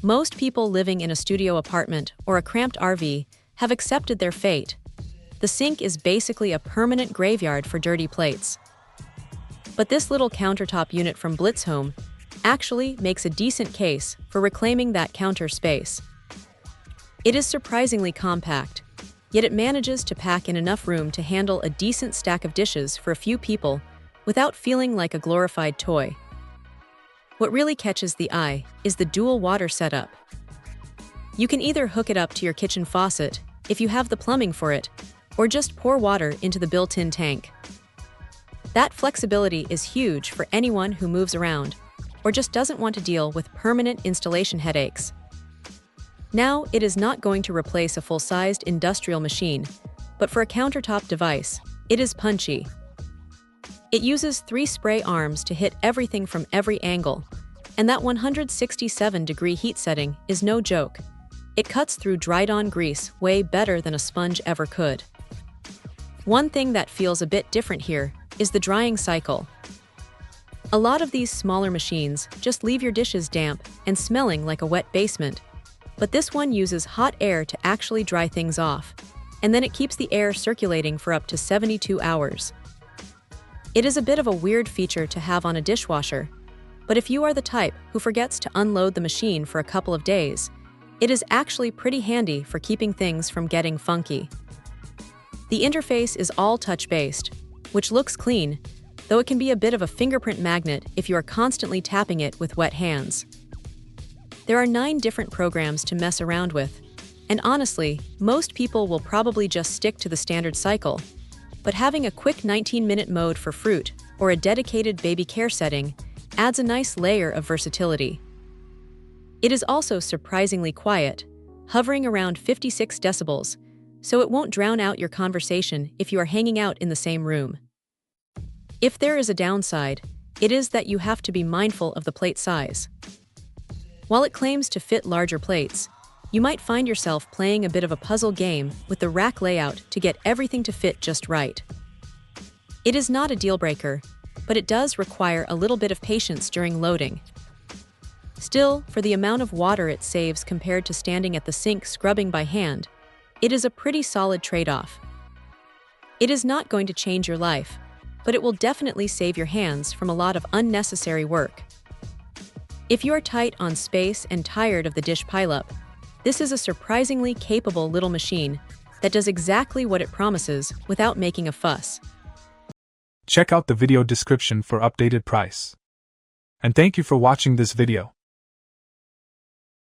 Most people living in a studio apartment or a cramped RV have accepted their fate. The sink is basically a permanent graveyard for dirty plates. But this little countertop unit from BLITZHOME actually makes a decent case for reclaiming that counter space. It is surprisingly compact, yet it manages to pack in enough room to handle a decent stack of dishes for a few people without feeling like a glorified toy. What really catches the eye is the dual water setup. You can either hook it up to your kitchen faucet if you have the plumbing for it, or just pour water into the built-in tank. That flexibility is huge for anyone who moves around or just doesn't want to deal with permanent installation headaches. Now, it is not going to replace a full-sized industrial machine, but for a countertop device, it is punchy. It uses 3 spray arms to hit everything from every angle, and that 167-degree heat setting is no joke. It cuts through dried-on grease way better than a sponge ever could. One thing that feels a bit different here is the drying cycle. A lot of these smaller machines just leave your dishes damp and smelling like a wet basement, but this one uses hot air to actually dry things off, and then it keeps the air circulating for up to 72 hours. It is a bit of a weird feature to have on a dishwasher, but if you are the type who forgets to unload the machine for a couple of days, it is actually pretty handy for keeping things from getting funky. The interface is all touch-based, which looks clean, though it can be a bit of a fingerprint magnet if you are constantly tapping it with wet hands. There are 9 different programs to mess around with, and honestly, most people will probably just stick to the standard cycle, but having a quick 19-minute mode for fruit or a dedicated baby care setting adds a nice layer of versatility. It is also surprisingly quiet, hovering around 56 decibels, so it won't drown out your conversation if you are hanging out in the same room. If there is a downside, it is that you have to be mindful of the plate size. While it claims to fit larger plates, you might find yourself playing a bit of a puzzle game with the rack layout to get everything to fit just right. It is not a deal breaker, but it does require a little bit of patience during loading. Still, for the amount of water it saves compared to standing at the sink scrubbing by hand, it is a pretty solid trade-off. It is not going to change your life, but it will definitely save your hands from a lot of unnecessary work. If you are tight on space and tired of the dish pileup, this is a surprisingly capable little machine that does exactly what it promises without making a fuss. Check out the video description for updated price. And thank you for watching this video.